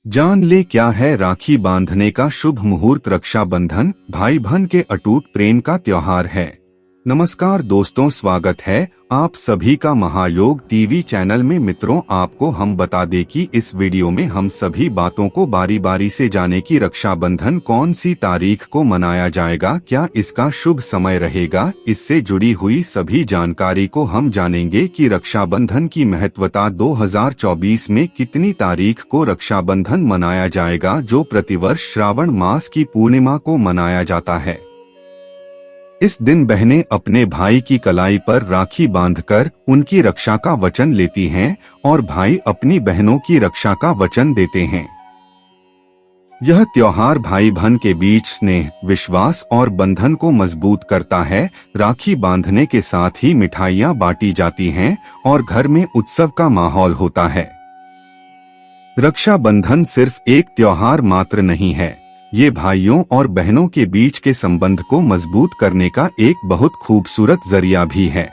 जान ले क्या है राखी बांधने का शुभ मुहूर्त। रक्षाबंधन भाई बहन के अटूट प्रेम का त्योहार है। नमस्कार दोस्तों, स्वागत है आप सभी का महायोग टीवी चैनल में। मित्रों, आपको हम बता दें कि इस वीडियो में हम सभी बातों को बारी बारी से जाने की रक्षाबंधन कौन सी तारीख को मनाया जाएगा, क्या इसका शुभ समय रहेगा, इससे जुड़ी हुई सभी जानकारी को हम जानेंगे कि रक्षाबंधन की महत्वता 2024 में कितनी तारीख को रक्षाबंधन मनाया जाएगा, जो प्रतिवर्ष श्रावण मास की पूर्णिमा को मनाया जाता है। इस दिन बहनें अपने भाई की कलाई पर राखी बांधकर उनकी रक्षा का वचन लेती हैं और भाई अपनी बहनों की रक्षा का वचन देते हैं। यह त्योहार भाई बहन के बीच स्नेह, विश्वास और बंधन को मजबूत करता है। राखी बांधने के साथ ही मिठाइयां बांटी जाती हैं और घर में उत्सव का माहौल होता है। रक्षाबंधन सिर्फ एक त्योहार मात्र नहीं है, ये भाइयों और बहनों के बीच के संबंध को मजबूत करने का एक बहुत खूबसूरत जरिया भी है।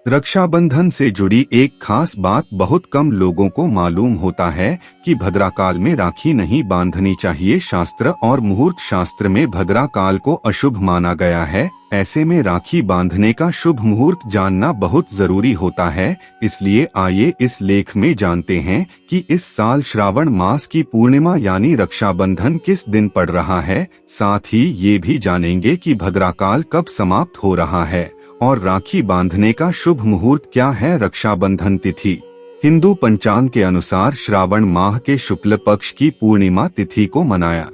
रक्षाबंधन से जुड़ी एक खास बात बहुत कम लोगों को मालूम होता है कि भद्राकाल में राखी नहीं बांधनी चाहिए। शास्त्र और मुहूर्त शास्त्र में भद्राकाल को अशुभ माना गया है। ऐसे में राखी बांधने का शुभ मुहूर्त जानना बहुत जरूरी होता है। इसलिए आइए इस लेख में जानते हैं कि इस साल श्रावण मास की पूर्णिमा यानी रक्षाबंधन किस दिन पड़ रहा है। साथ ही ये भी जानेंगे कि भद्राकाल कब समाप्त हो रहा है और राखी बांधने का शुभ मुहूर्त क्या है। रक्षाबंधन तिथि हिंदू पंचांग के अनुसार श्रावण माह के शुक्ल पक्ष की पूर्णिमा तिथि को मनाया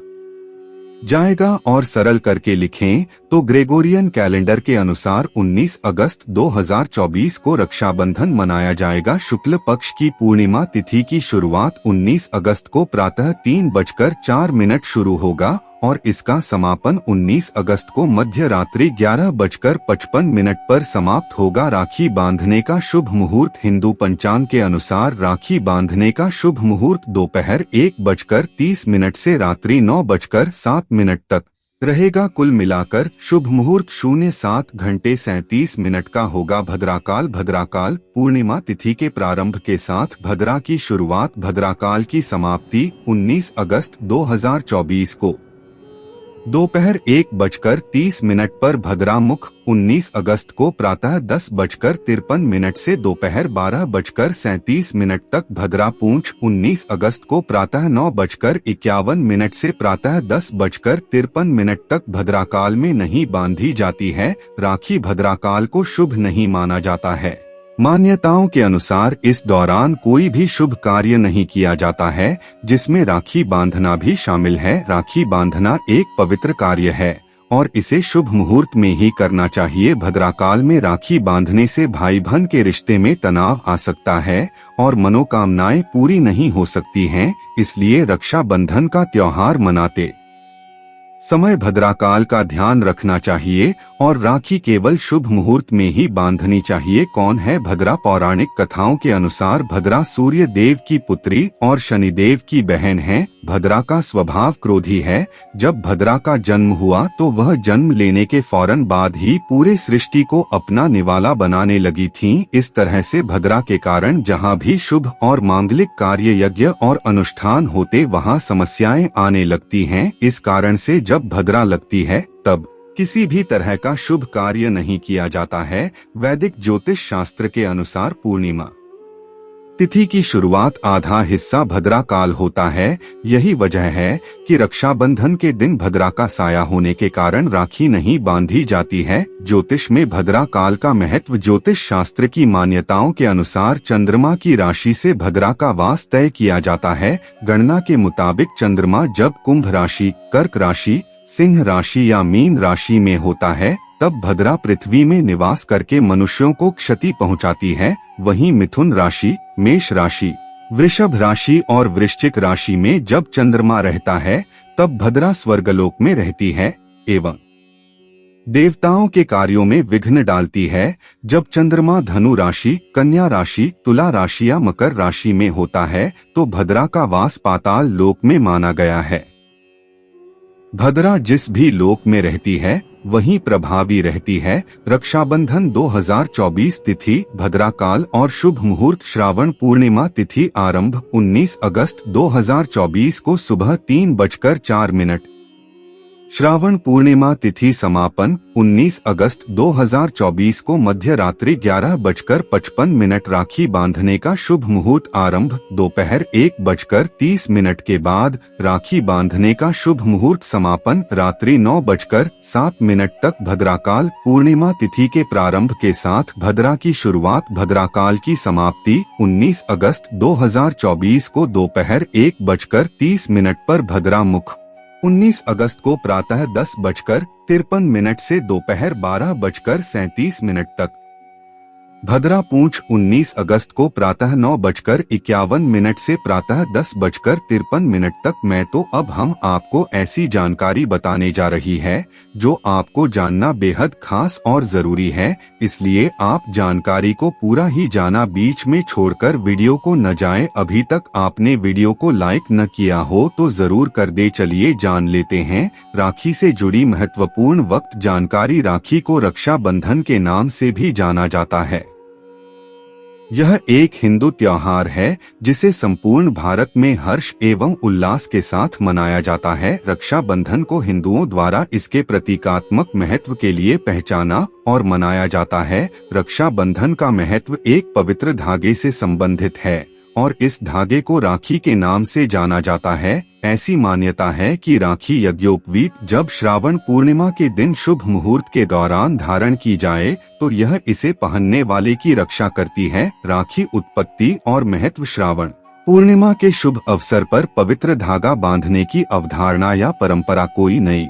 जाएगा और सरल करके लिखें तो ग्रेगोरियन कैलेंडर के अनुसार 19 अगस्त 2024 को रक्षाबंधन मनाया जाएगा। शुक्ल पक्ष की पूर्णिमा तिथि की शुरुआत 19 अगस्त को प्रातः 3:04 शुरू होगा और इसका समापन 19 अगस्त को मध्य रात्रि 11:55 पर समाप्त होगा। राखी बांधने का शुभ मुहूर्त हिंदू पंचांग के अनुसार राखी बांधने का शुभ मुहूर्त दोपहर 1:30 से रात्रि 9:07 तक रहेगा। कुल मिलाकर शुभ मुहूर्त 07 घंटे 37 मिनट का होगा। भद्राकाल पूर्णिमा तिथि के प्रारंभ के साथ भद्रा की शुरुआत, भद्राकाल की समाप्ति 19 अगस्त 2024 को दोपहर 1:30 पर भद्रा मुख, 19 अगस्त को प्रातः 10:53 से दोपहर 12:37 तक भद्रा पूंछ, 19 अगस्त को प्रातः 9:51 से प्रातः 10:53 तक भद्राकाल में नहीं बांधी जाती है। राखी भद्राकाल को शुभ नहीं माना जाता है। मान्यताओं के अनुसार इस दौरान कोई भी शुभ कार्य नहीं किया जाता है, जिसमें राखी बांधना भी शामिल है। राखी बांधना एक पवित्र कार्य है और इसे शुभ मुहूर्त में ही करना चाहिए। भद्राकाल में राखी बांधने से भाई बहन के रिश्ते में तनाव आ सकता है और मनोकामनाएं पूरी नहीं हो सकती हैं। इसलिए रक्षाबंधन का त्योहार मनाते समय भद्राकाल का ध्यान रखना चाहिए और राखी केवल शुभ मुहूर्त में ही बांधनी चाहिए। कौन है भद्रा? पौराणिक कथाओं के अनुसार भद्रा सूर्य देव की पुत्री और शनिदेव की बहन है। भद्रा का स्वभाव क्रोधी है। जब भद्रा का जन्म हुआ तो वह जन्म लेने के फौरन बाद ही पूरे सृष्टि को अपना निवाला बनाने लगी थीं। इस तरह से भद्रा के कारण जहाँ भी शुभ और मांगलिक कार्य, यज्ञ और अनुष्ठान होते वहाँ समस्याएं आने लगती हैं। इस कारण से जब भद्रा लगती है तब किसी भी तरह का शुभ कार्य नहीं किया जाता है। वैदिक ज्योतिष शास्त्र के अनुसार पूर्णिमा तिथि की शुरुआत आधा हिस्सा भद्रा काल होता है। यही वजह है कि रक्षाबंधन के दिन भद्रा का साया होने के कारण राखी नहीं बांधी जाती है। ज्योतिष में भद्रा काल का महत्व ज्योतिष शास्त्र की मान्यताओं के अनुसार चंद्रमा की राशि से भद्रा का वास तय किया जाता है। गणना के मुताबिक चंद्रमा जब कुंभ राशि, कर्क राशि, सिंह राशि या मीन राशि में होता है तब भद्रा पृथ्वी में निवास करके मनुष्यों को क्षति पहुंचाती है। वहीं मिथुन राशि, मेष राशि, वृषभ राशि और वृश्चिक राशि में जब चंद्रमा रहता है तब भद्रा स्वर्गलोक में रहती है एवं देवताओं के कार्यों में विघ्न डालती है। जब चंद्रमा धनु राशि, कन्या राशि, तुला राशि या मकर राशि में होता है तो भद्रा का वास पाताल लोक में माना गया है। भद्रा जिस भी लोक में रहती है वहीं प्रभावी रहती है। रक्षाबंधन 2024 तिथि भद्रा काल और शुभ मुहूर्त श्रावण पूर्णिमा तिथि आरंभ 19 अगस्त 2024 को सुबह 3:04। श्रावण पूर्णिमा तिथि समापन 19 अगस्त 2024 को मध्य रात्रि 11:55। राखी बांधने का शुभ मुहूर्त आरंभ दोपहर 1:30 के बाद। राखी बांधने का शुभ मुहूर्त समापन रात्रि 9:07 तक। भद्राकाल पूर्णिमा तिथि के प्रारंभ के साथ भद्रा की शुरुआत, भद्राकाल की समाप्ति 19 अगस्त 2024 को दोपहर 1:30 पर। भद्रा मुख 19 अगस्त को प्रातः 10:53 से दोपहर 12:37 तक। भद्रा पूंछ 19 अगस्त को प्रातः 9:51 से प्रातः 10:53 तक। मैं तो अब हम आपको ऐसी जानकारी बताने जा रही है जो आपको जानना बेहद खास और जरूरी है, इसलिए आप जानकारी को पूरा ही जाना, बीच में छोड़कर वीडियो को न जाएं। अभी तक आपने वीडियो को लाइक न किया हो तो जरूर कर दे। चलिए जान लेते हैं राखी से जुड़ी महत्वपूर्ण वक्त जानकारी। राखी को रक्षा बंधन के नाम से भी जाना जाता है। यह एक हिंदू त्योहार है जिसे संपूर्ण भारत में हर्ष एवं उल्लास के साथ मनाया जाता है। रक्षा बंधन को हिंदुओं द्वारा इसके प्रतीकात्मक महत्व के लिए पहचाना और मनाया जाता है। रक्षा बंधन का महत्व एक पवित्र धागे से संबंधित है और इस धागे को राखी के नाम से जाना जाता है। ऐसी मान्यता है कि राखी यज्ञोपवीत जब श्रावण पूर्णिमा के दिन शुभ मुहूर्त के दौरान धारण की जाए तो यह इसे पहनने वाले की रक्षा करती है। राखी उत्पत्ति और महत्व। श्रावण पूर्णिमा के शुभ अवसर पर पवित्र धागा बांधने की अवधारणा या परंपरा कोई नई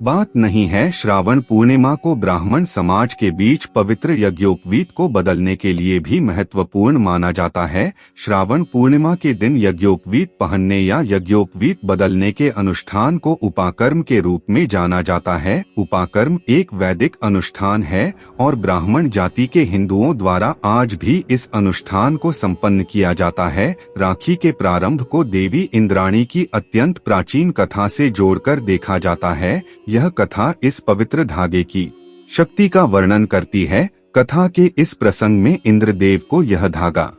बात नहीं है। श्रावण पूर्णिमा को ब्राह्मण समाज के बीच पवित्र यज्ञोपवीत को बदलने के लिए भी महत्वपूर्ण माना जाता है। श्रावण पूर्णिमा के दिन यज्ञोपवीत पहनने या यज्ञोपवीत बदलने के अनुष्ठान को उपाकर्म के रूप में जाना जाता है। उपाकर्म एक वैदिक अनुष्ठान है और ब्राह्मण जाति के हिंदुओं द्वारा आज भी इस अनुष्ठान को संपन्न किया जाता है। राखी के प्रारंभ को देवी इंद्राणी की अत्यंत प्राचीन कथा से जोड़कर देखा जाता है। यह कथा इस पवित्र धागे की शक्ति का वर्णन करती है। कथा के इस प्रसंग में इंद्रदेव को यह धागा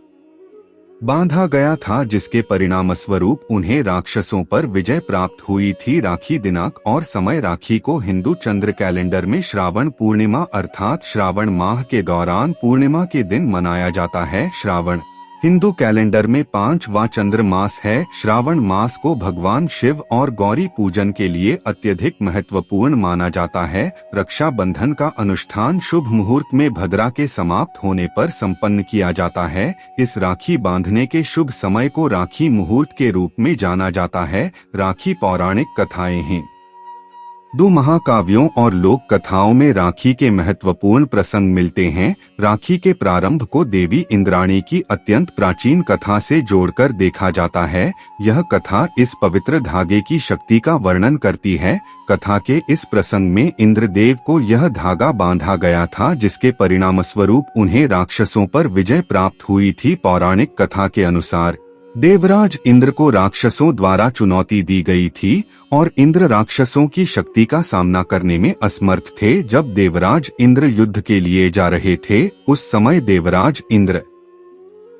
बांधा गया था जिसके परिणाम स्वरूप उन्हें राक्षसों पर विजय प्राप्त हुई थी। राखी दिनांक और समय राखी को हिंदू चंद्र कैलेंडर में श्रावण पूर्णिमा अर्थात श्रावण माह के दौरान पूर्णिमा के दिन मनाया जाता है। श्रावण हिंदू कैलेंडर में 5वां चंद्र मास है। श्रावण मास को भगवान शिव और गौरी पूजन के लिए अत्यधिक महत्वपूर्ण माना जाता है। रक्षा बंधन का अनुष्ठान शुभ मुहूर्त में भद्रा के समाप्त होने पर संपन्न किया जाता है। इस राखी बांधने के शुभ समय को राखी मुहूर्त के रूप में जाना जाता है। राखी पौराणिक कथाएं हैं। दो महाकाव्यों और लोक कथाओं में राखी के महत्वपूर्ण प्रसंग मिलते हैं। राखी के प्रारंभ को देवी इंद्राणी की अत्यंत प्राचीन कथा से जोड़कर देखा जाता है। यह कथा इस पवित्र धागे की शक्ति का वर्णन करती है। कथा के इस प्रसंग में इंद्रदेव को यह धागा बांधा गया था जिसके परिणामस्वरूप उन्हें राक्षसों पर विजय प्राप्त हुई थी। पौराणिक कथा के अनुसार देवराज इंद्र को राक्षसों द्वारा चुनौती दी गई थी और इंद्र राक्षसों की शक्ति का सामना करने में असमर्थ थे। जब देवराज इंद्र युद्ध के लिए जा रहे थे उस समय देवराज इंद्र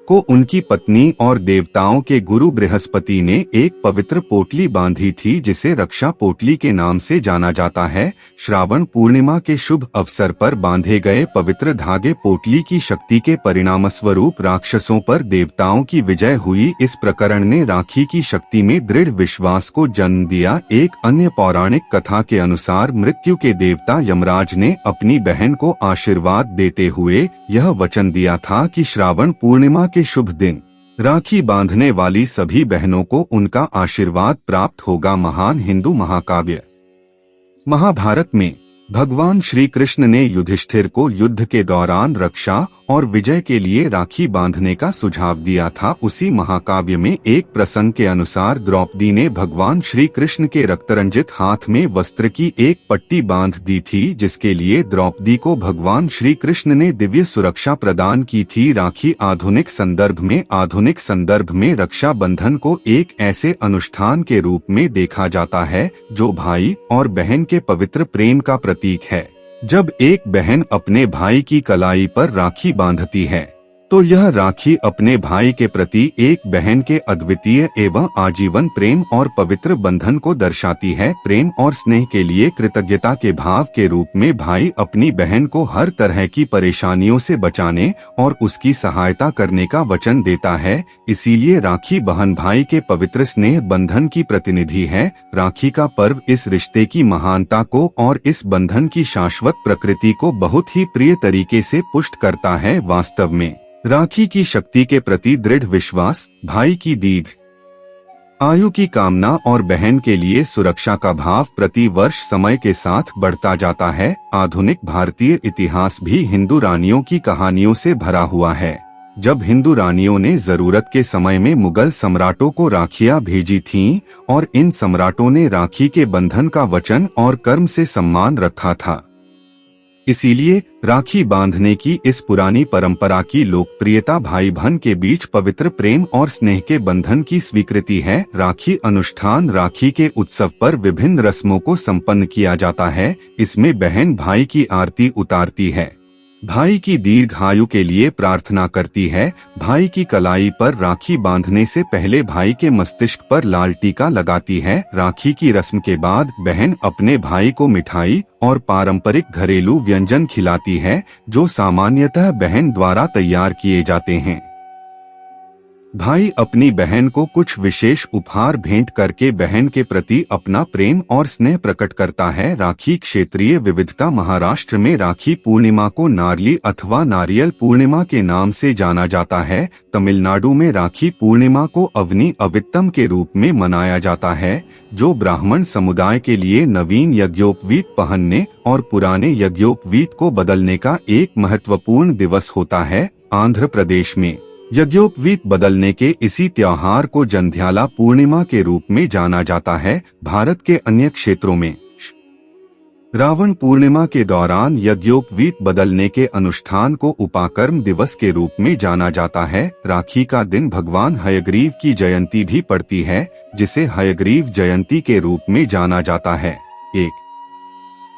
को उनकी पत्नी और देवताओं के गुरु बृहस्पति ने एक पवित्र पोटली बांधी थी जिसे रक्षा पोटली के नाम से जाना जाता है। श्रावण पूर्णिमा के शुभ अवसर पर बांधे गए पवित्र धागे पोटली की शक्ति के परिणामस्वरूप राक्षसों पर देवताओं की विजय हुई। इस प्रकरण ने राखी की शक्ति में दृढ़ विश्वास को जन्म दिया। एक अन्य पौराणिक कथा के अनुसार मृत्यु के देवता यमराज ने अपनी बहन को आशीर्वाद देते हुए यह वचन दिया था कि श्रावण पूर्णिमा के शुभ दिन राखी बांधने वाली सभी बहनों को उनका आशीर्वाद प्राप्त होगा। महान हिंदू महाकाव्य महाभारत में भगवान श्री कृष्ण ने युधिष्ठिर को युद्ध के दौरान रक्षा और विजय के लिए राखी बांधने का सुझाव दिया था। उसी महाकाव्य में एक प्रसंग के अनुसार द्रौपदी ने भगवान श्री कृष्ण के रक्तरंजित हाथ में वस्त्र की एक पट्टी बांध दी थी, जिसके लिए द्रौपदी को भगवान श्री कृष्ण ने दिव्य सुरक्षा प्रदान की थी। राखी आधुनिक संदर्भ में रक्षा बंधन को एक ऐसे अनुष्ठान के रूप में देखा जाता है जो भाई और बहन के पवित्र प्रेम का प्रतीक है। जब एक बहन अपने भाई की कलाई पर राखी बांधती है तो यह राखी अपने भाई के प्रति एक बहन के अद्वितीय एवं आजीवन प्रेम और पवित्र बंधन को दर्शाती है। प्रेम और स्नेह के लिए कृतज्ञता के भाव के रूप में भाई अपनी बहन को हर तरह की परेशानियों से बचाने और उसकी सहायता करने का वचन देता है। इसीलिए राखी बहन भाई के पवित्र स्नेह बंधन की प्रतिनिधि है। राखी का पर्व इस रिश्ते की महानता को और इस बंधन की शाश्वत प्रकृति को बहुत ही प्रिय तरीके से पुष्ट करता है। वास्तव में राखी की शक्ति के प्रति दृढ़ विश्वास, भाई की दीर्घ आयु की कामना और बहन के लिए सुरक्षा का भाव प्रति वर्ष समय के साथ बढ़ता जाता है। आधुनिक भारतीय इतिहास भी हिंदू रानियों की कहानियों से भरा हुआ है। जब हिंदू रानियों ने जरूरत के समय में मुगल सम्राटों को राखियां भेजी थीं और इन सम्राटों ने राखी के बंधन का वचन और कर्म से सम्मान रखा था। इसीलिए राखी बांधने की इस पुरानी परंपरा की लोकप्रियता भाई बहन के बीच पवित्र प्रेम और स्नेह के बंधन की स्वीकृति है। राखी अनुष्ठान राखी के उत्सव पर विभिन्न रस्मों को संपन्न किया जाता है। इसमें बहन भाई की आरती उतारती है, भाई की दीर्घ आयु के लिए प्रार्थना करती है। भाई की कलाई पर राखी बांधने से पहले भाई के मस्तिष्क पर लाल टीका लगाती है। राखी की रस्म के बाद बहन अपने भाई को मिठाई और पारंपरिक घरेलू व्यंजन खिलाती है, जो सामान्यतः बहन द्वारा तैयार किए जाते हैं। भाई अपनी बहन को कुछ विशेष उपहार भेंट करके बहन के प्रति अपना प्रेम और स्नेह प्रकट करता है। राखी क्षेत्रीय विविधता महाराष्ट्र में राखी पूर्णिमा को नारली अथवा नारियल पूर्णिमा के नाम से जाना जाता है। तमिलनाडु में राखी पूर्णिमा को अवनी अवित्तम के रूप में मनाया जाता है, जो ब्राह्मण समुदाय के लिए नवीन यज्ञोपवीत पहनने और पुराने यज्ञोपवीत को बदलने का एक महत्वपूर्ण दिवस होता है। आंध्र प्रदेश में यज्ञोपवीत बदलने के इसी त्योहार को जंध्याला पूर्णिमा के रूप में जाना जाता है। भारत के अन्य क्षेत्रों में रावण पूर्णिमा के दौरान यज्ञोपवीत बदलने के अनुष्ठान को उपाकर्म दिवस के रूप में जाना जाता है। राखी का दिन भगवान हयग्रीव की जयंती भी पड़ती है, जिसे हयग्रीव जयंती के रूप में जाना जाता है। एक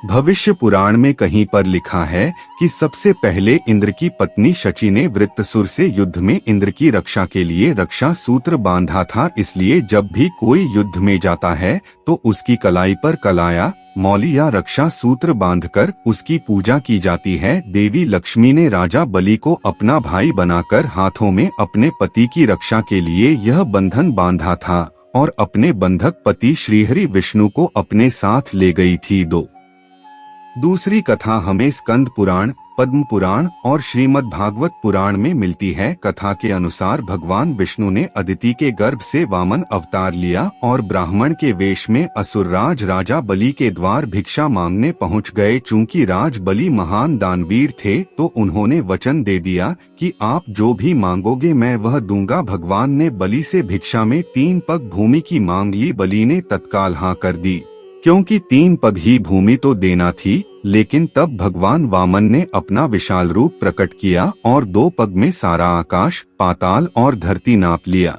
भविष्य पुराण में कहीं पर लिखा है कि सबसे पहले इंद्र की पत्नी शची ने वृत्रसुर से युद्ध में इंद्र की रक्षा के लिए रक्षा सूत्र बांधा था। इसलिए जब भी कोई युद्ध में जाता है तो उसकी कलाई पर कलाया, मौली या रक्षा सूत्र बांधकर उसकी पूजा की जाती है। देवी लक्ष्मी ने राजा बलि को अपना भाई बनाकर हाथों में अपने पति की रक्षा के लिए यह बंधन बांधा था और अपने बंधक पति श्रीहरि विष्णु को अपने साथ ले गई थी। दूसरी कथा हमें स्कंद पुराण, पद्म पुराण और श्रीमद् भागवत पुराण में मिलती है। कथा के अनुसार भगवान विष्णु ने अदिति के गर्भ से वामन अवतार लिया और ब्राह्मण के वेश में असुरराज राजा बलि के द्वार भिक्षा मांगने पहुंच गए। चूंकि राज बलि महान दानवीर थे तो उन्होंने वचन दे दिया कि आप जो भी मांगोगे मैं वह दूंगा। भगवान ने बलि से भिक्षा में 3 पग भूमि की मांग ली। बलि ने तत्काल हाँ कर दी, क्योंकि 3 पग ही भूमि तो देना थी। लेकिन तब भगवान वामन ने अपना विशाल रूप प्रकट किया और 2 पग में सारा आकाश, पाताल और धरती नाप लिया।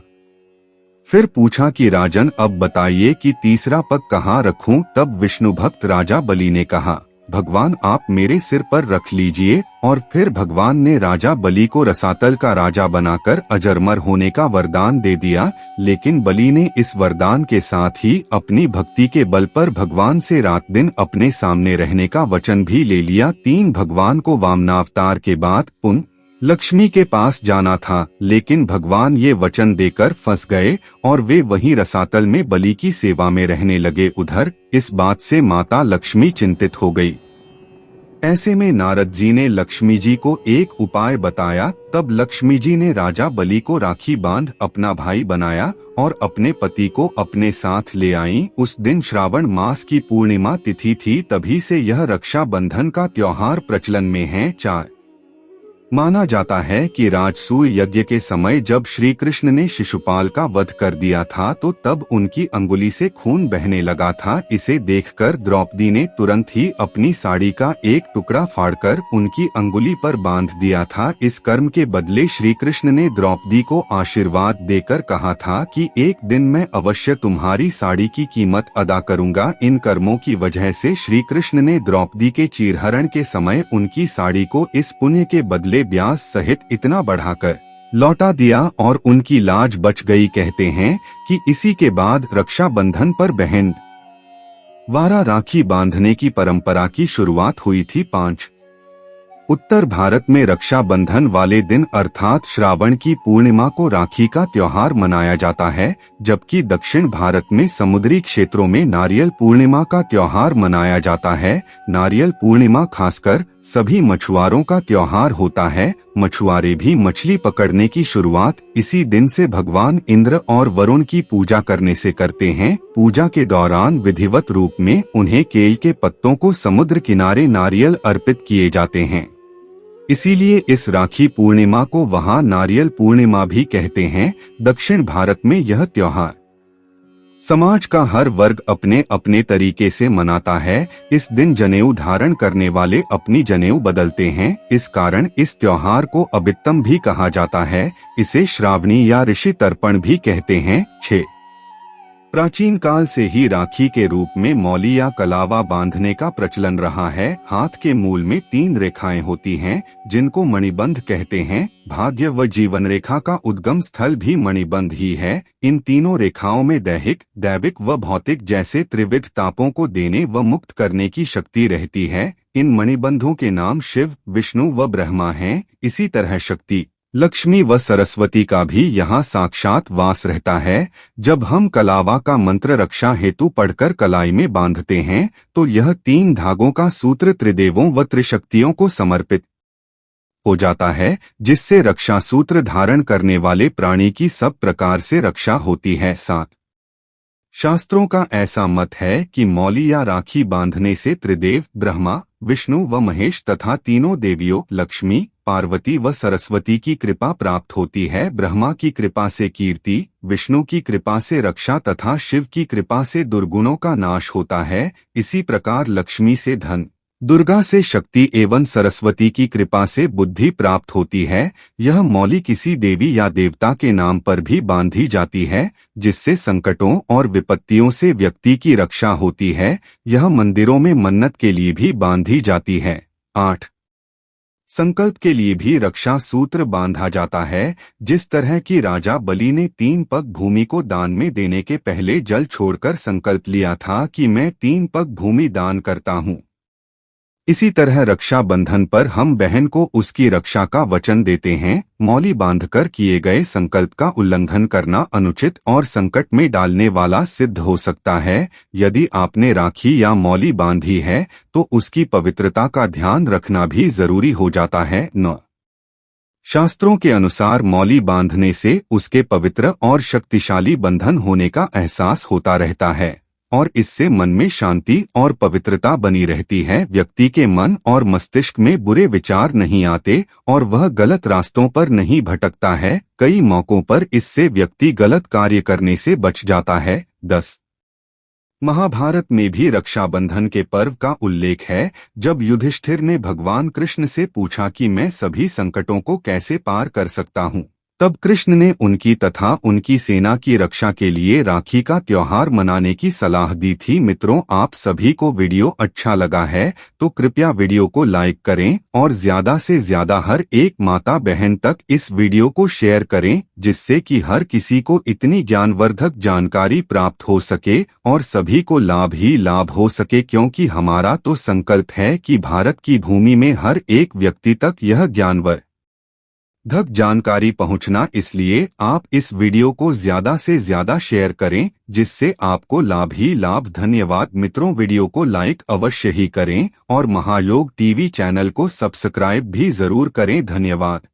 फिर पूछा कि राजन अब बताइए कि तीसरा पग कहाँ रखूं? तब विष्णु भक्त राजा बलि ने कहा, भगवान आप मेरे सिर पर रख लीजिए। और फिर भगवान ने राजा बलि को रसातल का राजा बनाकर अजरमर होने का वरदान दे दिया। लेकिन बलि ने इस वरदान के साथ ही अपनी भक्ति के बल पर भगवान से रात दिन अपने सामने रहने का वचन भी ले लिया। 3 भगवान को वामनावतार के बाद पुनः लक्ष्मी के पास जाना था, लेकिन भगवान ये वचन देकर फंस गए और वे वहीं रसातल में बलि की सेवा में रहने लगे। उधर इस बात से माता लक्ष्मी चिंतित हो गई। ऐसे में नारद जी ने लक्ष्मी जी को एक उपाय बताया। तब लक्ष्मी जी ने राजा बलि को राखी बांध अपना भाई बनाया और अपने पति को अपने साथ ले आईं। उस दिन श्रावण मास की पूर्णिमा तिथि थी, तभी से यह रक्षा बंधन का त्योहार प्रचलन में है। 4 माना जाता है कि राजसूय यज्ञ के समय जब श्री कृष्ण ने शिशुपाल का वध कर दिया था तो तब उनकी अंगुली से खून बहने लगा था। इसे देखकर द्रौपदी ने तुरंत ही अपनी साड़ी का एक टुकड़ा फाड़कर उनकी अंगुली पर बांध दिया था। इस कर्म के बदले श्री कृष्ण ने द्रौपदी को आशीर्वाद देकर कहा था कि एक दिन मैं अवश्य तुम्हारी साड़ी की कीमत अदा करूंगा। इन कर्मों की वजह से श्री कृष्ण ने द्रौपदी के चीरहरण के समय उनकी साड़ी को इस पुण्य के बदले ब्याज सहित इतना बढ़ाकर लौटा दिया और उनकी लाज बच गई। कहते हैं कि इसी के बाद रक्षाबंधन पर बहन द्वारा राखी बांधने की परंपरा की शुरुआत हुई थी। 5 उत्तर भारत में रक्षाबंधन वाले दिन अर्थात श्रावण की पूर्णिमा को राखी का त्योहार मनाया जाता है, जबकि दक्षिण भारत में समुद्री क्षेत्रों में नारियल पूर्णिमा का त्योहार मनाया जाता है। नारियल पूर्णिमा खासकर सभी मछुआरों का त्योहार होता है। मछुआरे भी मछली पकड़ने की शुरुआत इसी दिन से भगवान इंद्र और वरुण की पूजा करने से करते हैं। पूजा के दौरान विधिवत रूप में उन्हें केल के पत्तों को समुद्र किनारे नारियल अर्पित किए जाते हैं। इसीलिए इस राखी पूर्णिमा को वहां नारियल पूर्णिमा भी कहते हैं। दक्षिण भारत में यह त्योहार समाज का हर वर्ग अपने अपने तरीके से मनाता है। इस दिन जनेऊ धारण करने वाले अपनी जनेऊ बदलते हैं। इस कारण इस त्योहार को अबित्तम भी कहा जाता है। इसे श्रावणी या ऋषि तर्पण भी कहते हैं। 6 प्राचीन काल से ही राखी के रूप में मौली या कलावा बांधने का प्रचलन रहा है। हाथ के मूल में 3 रेखाएं होती हैं, जिनको मणिबंध कहते हैं। भाग्य व जीवन रेखा का उद्गम स्थल भी मणिबंध ही है। इन तीनों रेखाओं में दैहिक, दैविक व भौतिक जैसे त्रिविध तापों को देने व मुक्त करने की शक्ति रहती है। इन मणिबंधों के नाम शिव, विष्णु व ब्रह्मा हैं। इसी तरह शक्ति, लक्ष्मी व सरस्वती का भी यहाँ साक्षात वास रहता है। जब हम कलावा का मंत्र रक्षा हेतु पढ़कर कलाई में बांधते हैं तो यह 3 धागों का सूत्र त्रिदेवों व त्रिशक्तियों को समर्पित हो जाता है, जिससे रक्षा सूत्र धारण करने वाले प्राणी की सब प्रकार से रक्षा होती है। 7 शास्त्रों का ऐसा मत है कि मौली या राखी बांधने से त्रिदेव ब्रह्मा, विष्णु व महेश तथा तीनों देवियों लक्ष्मी, पार्वती व सरस्वती की कृपा प्राप्त होती है। ब्रह्मा की कृपा से कीर्ति, विष्णु की कृपा से रक्षा तथा शिव की कृपा से दुर्गुणों का नाश होता है। इसी प्रकार लक्ष्मी से धन, दुर्गा से शक्ति एवं सरस्वती की कृपा से बुद्धि प्राप्त होती है। यह मौली किसी देवी या देवता के नाम पर भी बांधी जाती है, जिससे संकटों और विपत्तियों से व्यक्ति की रक्षा होती है। यह मंदिरों में मन्नत के लिए भी बांधी जाती है। 8 संकल्प के लिए भी रक्षा सूत्र बांधा जाता है। जिस तरह की राजा बलि ने 3 पग भूमि को दान में देने के पहले जल छोड़कर संकल्प लिया था कि मैं 3 पग भूमि दान करता हूँ, इसी तरह रक्षा बंधन पर हम बहन को उसकी रक्षा का वचन देते हैं। मौली बांधकर किए गए संकल्प का उल्लंघन करना अनुचित और संकट में डालने वाला सिद्ध हो सकता है। यदि आपने राखी या मौली बांधी है तो उसकी पवित्रता का ध्यान रखना भी जरूरी हो जाता है। 9 शास्त्रों के अनुसार मौली बांधने से उसके पवित्र और शक्तिशाली बंधन होने का एहसास होता रहता है और इससे मन में शांति और पवित्रता बनी रहती है। व्यक्ति के मन और मस्तिष्क में बुरे विचार नहीं आते और वह गलत रास्तों पर नहीं भटकता है। कई मौकों पर इससे व्यक्ति गलत कार्य करने से बच जाता है। 10 महाभारत में भी रक्षाबंधन के पर्व का उल्लेख है। जब युधिष्ठिर ने भगवान कृष्ण से पूछा कि मैं सभी संकटों को कैसे पार कर सकता हूँ, तब कृष्ण ने उनकी तथा उनकी सेना की रक्षा के लिए राखी का त्योहार मनाने की सलाह दी थी। मित्रों, आप सभी को वीडियो अच्छा लगा है तो कृपया वीडियो को लाइक करें और ज्यादा से ज्यादा हर एक माता बहन तक इस वीडियो को शेयर करें, जिससे कि हर किसी को इतनी ज्ञानवर्धक जानकारी प्राप्त हो सके और सभी को लाभ ही लाभ हो सके। क्योंकि हमारा तो संकल्प है कि भारत की भूमि में हर एक व्यक्ति तक यह ज्ञानवर्धक जानकारी पहुंचना, इसलिए आप इस वीडियो को ज्यादा से ज्यादा शेयर करें, जिससे आपको लाभ ही लाभ। धन्यवाद मित्रों, वीडियो को लाइक अवश्य ही करें और महायोग टीवी चैनल को सब्सक्राइब भी जरूर करें। धन्यवाद।